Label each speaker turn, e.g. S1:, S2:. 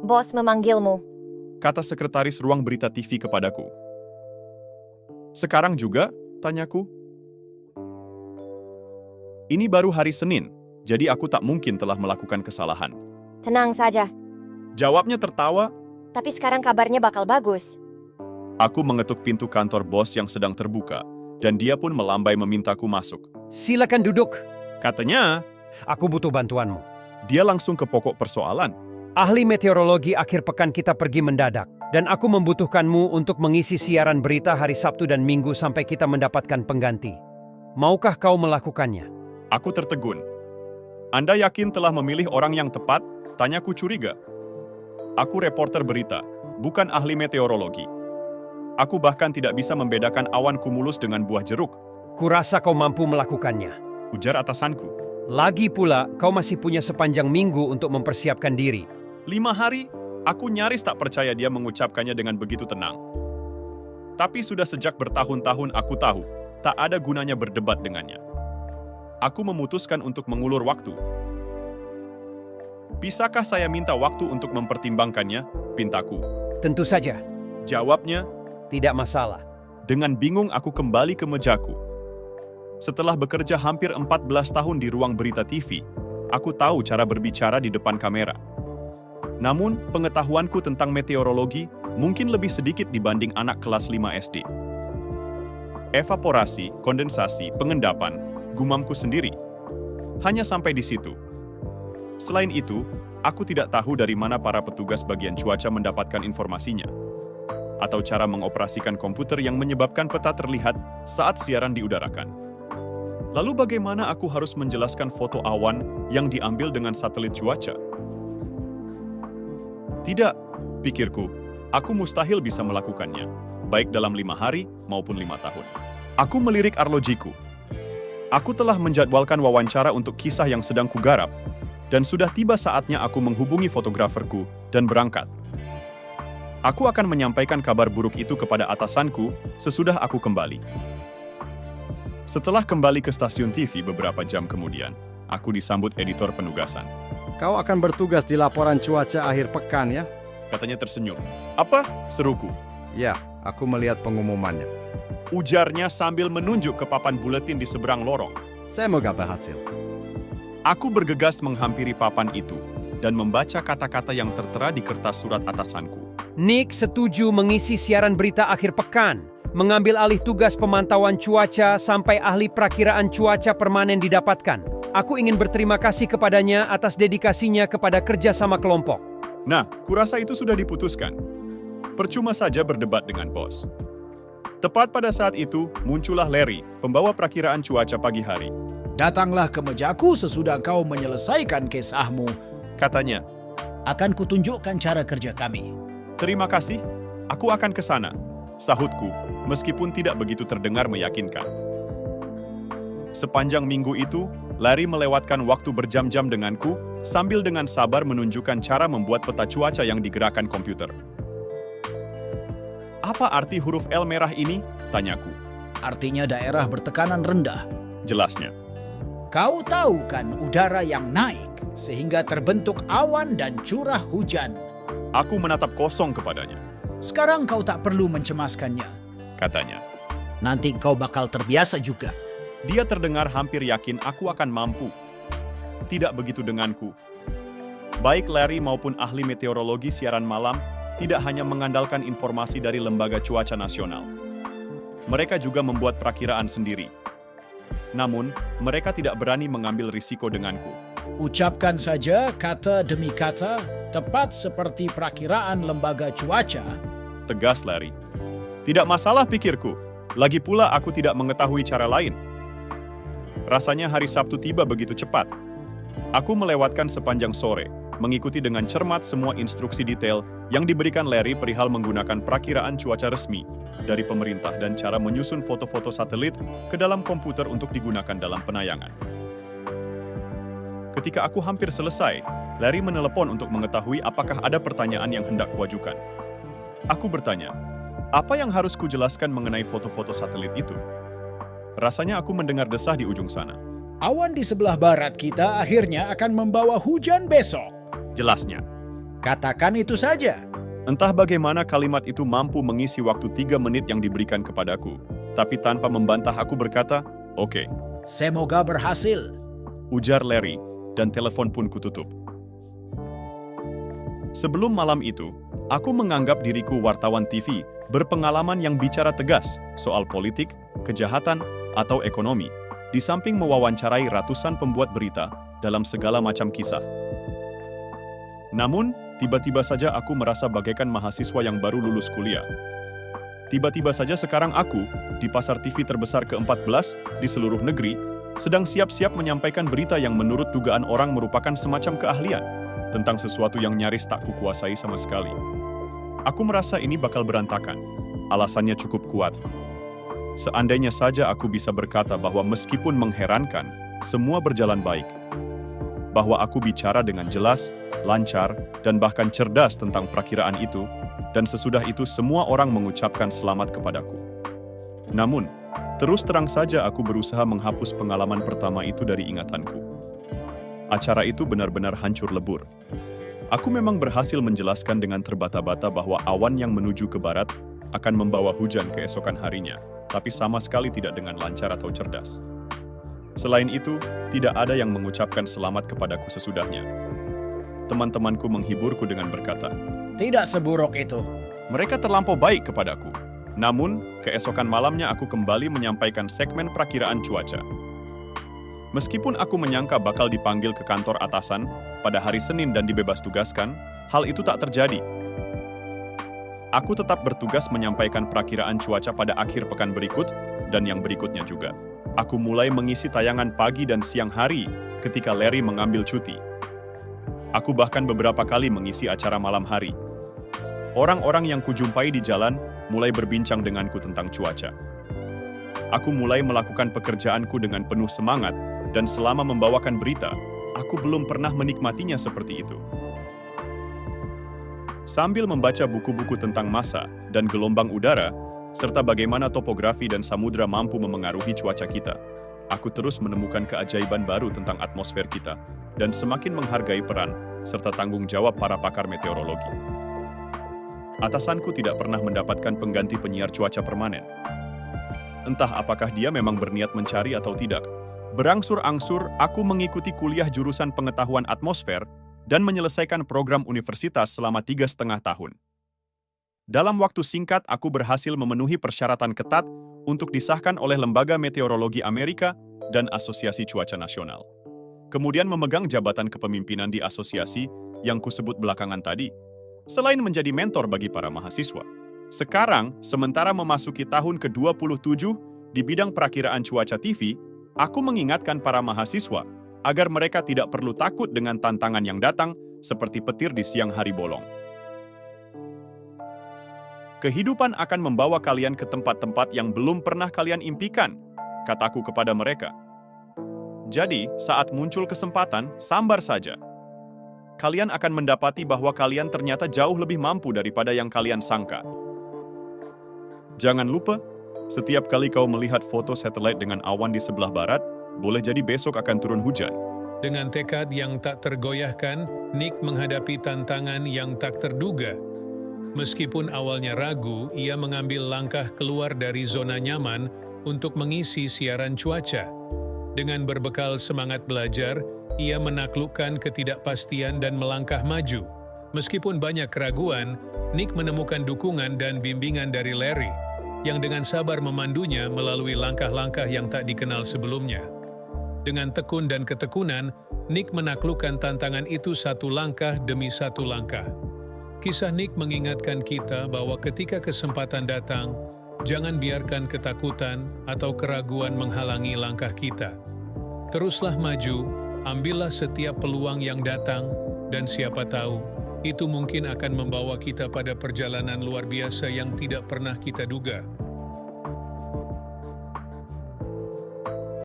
S1: Bos memanggilmu.
S2: Kata sekretaris ruang berita TV kepadaku. Sekarang juga? Tanyaku. Ini baru hari Senin, jadi aku tak mungkin telah melakukan kesalahan.
S1: Tenang saja,
S2: Jawabnya tertawa.
S1: tapi sekarang kabarnya bakal bagus.
S2: Aku mengetuk pintu kantor bos yang sedang terbuka, dan dia pun melambai memintaku masuk.
S3: Silakan duduk.
S2: Katanya,
S3: Aku butuh bantuanmu.
S2: dia langsung ke pokok persoalan.
S3: Ahli meteorologi akhir pekan kita pergi mendadak, dan aku membutuhkanmu untuk mengisi siaran berita hari Sabtu dan Minggu sampai kita mendapatkan pengganti. Maukah kau melakukannya?
S2: Aku tertegun. Anda yakin telah memilih orang yang tepat? Tanyaku curiga. Aku reporter berita, bukan ahli meteorologi. Aku bahkan tidak bisa membedakan awan kumulus dengan buah jeruk,
S3: Kurasa kau mampu melakukannya.
S2: ujar atasanku.
S3: Lagi pula, kau masih punya sepanjang minggu untuk mempersiapkan diri.
S2: 5 hari, aku nyaris tak percaya dia mengucapkannya dengan begitu tenang. Tapi sudah sejak bertahun-tahun aku tahu, tak ada gunanya berdebat dengannya. Aku memutuskan untuk mengulur waktu. Bisakah saya minta waktu untuk mempertimbangkannya? Pintaku.
S3: Tentu saja,
S2: Jawabnya,
S3: tidak masalah.
S2: dengan bingung aku kembali ke mejaku. Setelah bekerja hampir 14 tahun di ruang berita TV, aku tahu cara berbicara di depan kamera. Namun, pengetahuanku tentang meteorologi mungkin lebih sedikit dibanding anak kelas 5 SD. Evaporasi, kondensasi, pengendapan, gumamku sendiri. Hanya sampai di situ. Selain itu, aku tidak tahu dari mana para petugas bagian cuaca mendapatkan informasinya, atau cara mengoperasikan komputer yang menyebabkan peta terlihat saat siaran diudarakan. Lalu bagaimana aku harus menjelaskan foto awan yang diambil dengan satelit cuaca? Tidak, pikirku, aku mustahil bisa melakukannya, baik dalam 5 hari maupun 5 tahun. Aku melirik arlojiku. Aku telah menjadwalkan wawancara untuk kisah yang sedang kugarap, dan sudah tiba saatnya aku menghubungi fotograferku dan berangkat. Aku akan menyampaikan kabar buruk itu kepada atasanku sesudah aku kembali. Setelah kembali ke stasiun TV beberapa jam kemudian, aku disambut editor penugasan.
S4: Kau akan bertugas di laporan cuaca akhir pekan ya?
S2: Katanya tersenyum. Apa? Seruku.
S4: Ya, aku melihat pengumumannya.
S2: Ujarnya sambil menunjuk ke papan buletin di seberang lorong.
S4: Semoga berhasil.
S2: Aku bergegas menghampiri papan itu dan membaca kata-kata yang tertera di kertas surat atasanku.
S3: Nick setuju mengisi siaran berita akhir pekan, mengambil alih tugas pemantauan cuaca sampai ahli perakiraan cuaca permanen didapatkan. Aku ingin berterima kasih kepadanya atas dedikasinya kepada kerja sama kelompok.
S2: Nah, kurasa itu sudah diputuskan. Percuma saja berdebat dengan bos. Tepat pada saat itu, muncullah Larry, pembawa perakiraan cuaca pagi hari.
S5: Datanglah ke mejaku sesudah kau menyelesaikan kisahmu.
S2: Katanya,
S5: Akan kutunjukkan cara kerja kami.
S2: terima kasih, aku akan ke sana, sahutku, meskipun tidak begitu terdengar meyakinkan. Sepanjang minggu itu, Larry melewatkan waktu berjam-jam denganku, sambil dengan sabar menunjukkan cara membuat peta cuaca yang digerakkan komputer. Apa arti huruf L merah ini? Tanyaku.
S5: Artinya daerah bertekanan rendah.
S2: Jelasnya.
S5: Kau tahu kan udara yang naik sehingga terbentuk awan dan curah hujan.
S2: Aku menatap kosong kepadanya.
S5: Sekarang kau tak perlu mencemaskannya.
S2: Katanya.
S5: Nanti kau bakal terbiasa juga.
S2: Dia terdengar hampir yakin aku akan mampu. Tidak begitu denganku. Baik Larry maupun ahli meteorologi siaran malam tidak hanya mengandalkan informasi dari Lembaga Cuaca Nasional. Mereka juga membuat perakiraan sendiri. Namun, mereka tidak berani mengambil risiko denganku.
S5: Ucapkan saja kata demi kata, tepat seperti perakiraan lembaga cuaca.
S2: Tegas Larry. Tidak masalah pikirku. Lagi pula aku tidak mengetahui cara lain. Rasanya hari Sabtu tiba begitu cepat. Aku melewatkan sepanjang sore, mengikuti dengan cermat semua instruksi detail yang diberikan Larry perihal menggunakan perakiraan cuaca resmi dari pemerintah dan cara menyusun foto-foto satelit ke dalam komputer untuk digunakan dalam penayangan. Ketika aku hampir selesai, Larry menelepon untuk mengetahui apakah ada pertanyaan yang hendak kuajukan. Aku bertanya, apa yang harus kujelaskan mengenai foto-foto satelit itu? Rasanya aku mendengar desah di ujung sana.
S5: Awan di sebelah barat kita akhirnya akan membawa hujan besok.
S2: Jelasnya.
S5: Katakan itu saja.
S2: Entah bagaimana kalimat itu mampu mengisi waktu 3 menit yang diberikan kepadaku. Tapi tanpa membantah aku berkata, "Oke,"
S5: Semoga berhasil.
S2: ujar Larry, dan telepon pun kututup. Sebelum malam itu, aku menganggap diriku wartawan TV berpengalaman yang bicara tegas soal politik, kejahatan, atau ekonomi, di samping mewawancarai ratusan pembuat berita dalam segala macam kisah. Namun, tiba-tiba saja aku merasa bagaikan mahasiswa yang baru lulus kuliah. Tiba-tiba saja sekarang aku, di pasar TV terbesar ke-14 di seluruh negeri, sedang siap-siap menyampaikan berita yang menurut dugaan orang merupakan semacam keahlian tentang sesuatu yang nyaris tak kukuasai sama sekali. Aku merasa ini bakal berantakan. Alasannya cukup kuat. Seandainya saja aku bisa berkata bahwa meskipun mengherankan, semua berjalan baik. Bahwa aku bicara dengan jelas, lancar, dan bahkan cerdas tentang perakiraan itu, dan sesudah itu semua orang mengucapkan selamat kepadaku. Namun, terus terang saja aku berusaha menghapus pengalaman pertama itu dari ingatanku. Acara itu benar-benar hancur lebur. Aku memang berhasil menjelaskan dengan terbata-bata bahwa awan yang menuju ke barat akan membawa hujan keesokan harinya, tapi sama sekali tidak dengan lancar atau cerdas. Selain itu, tidak ada yang mengucapkan selamat kepadaku sesudahnya. Teman-temanku menghiburku dengan berkata,
S5: Tidak seburuk itu.
S2: mereka terlampau baik kepadaku. Namun, keesokan malamnya aku kembali menyampaikan segmen perakiraan cuaca. Meskipun aku menyangka bakal dipanggil ke kantor atasan pada hari Senin dan dibebas tugaskan, hal itu tak terjadi. Aku tetap bertugas menyampaikan perakiraan cuaca pada akhir pekan berikut dan yang berikutnya juga. Aku mulai mengisi tayangan pagi dan siang hari ketika Larry mengambil cuti. Aku bahkan beberapa kali mengisi acara malam hari. Orang-orang yang kujumpai di jalan mulai berbincang denganku tentang cuaca. Aku mulai melakukan pekerjaanku dengan penuh semangat, dan selama membawakan berita, aku belum pernah menikmatinya seperti itu. Sambil membaca buku-buku tentang massa dan gelombang udara, serta bagaimana topografi dan samudra mampu memengaruhi cuaca kita, aku terus menemukan keajaiban baru tentang atmosfer kita, dan semakin menghargai peran serta tanggung jawab para pakar meteorologi. Atasanku tidak pernah mendapatkan pengganti penyiar cuaca permanen. Entah apakah dia memang berniat mencari atau tidak. Berangsur-angsur, aku mengikuti kuliah jurusan pengetahuan atmosfer dan menyelesaikan program universitas selama 3,5 tahun. Dalam waktu singkat, aku berhasil memenuhi persyaratan ketat untuk disahkan oleh Lembaga Meteorologi Amerika dan Asosiasi Cuaca Nasional. Kemudian memegang jabatan kepemimpinan di asosiasi yang kusebut belakangan tadi, selain menjadi mentor bagi para mahasiswa. Sekarang, sementara memasuki tahun ke-27 di bidang perakiraan cuaca TV, aku mengingatkan para mahasiswa agar mereka tidak perlu takut dengan tantangan yang datang seperti petir di siang hari bolong. Kehidupan akan membawa kalian ke tempat-tempat yang belum pernah kalian impikan, kataku kepada mereka. Jadi, saat muncul kesempatan, sambar saja. Kalian akan mendapati bahwa kalian ternyata jauh lebih mampu daripada yang kalian sangka. Jangan lupa, setiap kali kau melihat foto satelit dengan awan di sebelah barat, boleh jadi besok akan turun hujan.
S6: Dengan tekad yang tak tergoyahkan, Nick menghadapi tantangan yang tak terduga. Meskipun awalnya ragu, ia mengambil langkah keluar dari zona nyaman untuk mengisi siaran cuaca. Dengan berbekal semangat belajar, ia menaklukkan ketidakpastian dan melangkah maju. Meskipun banyak keraguan, Nick menemukan dukungan dan bimbingan dari Larry, yang dengan sabar memandunya melalui langkah-langkah yang tak dikenal sebelumnya. Dengan tekun dan ketekunan, Nick menaklukkan tantangan itu satu langkah demi satu langkah. Kisah Nick mengingatkan kita bahwa ketika kesempatan datang, jangan biarkan ketakutan atau keraguan menghalangi langkah kita. Teruslah maju, ambillah setiap peluang yang datang, dan siapa tahu, itu mungkin akan membawa kita pada perjalanan luar biasa yang tidak pernah kita duga.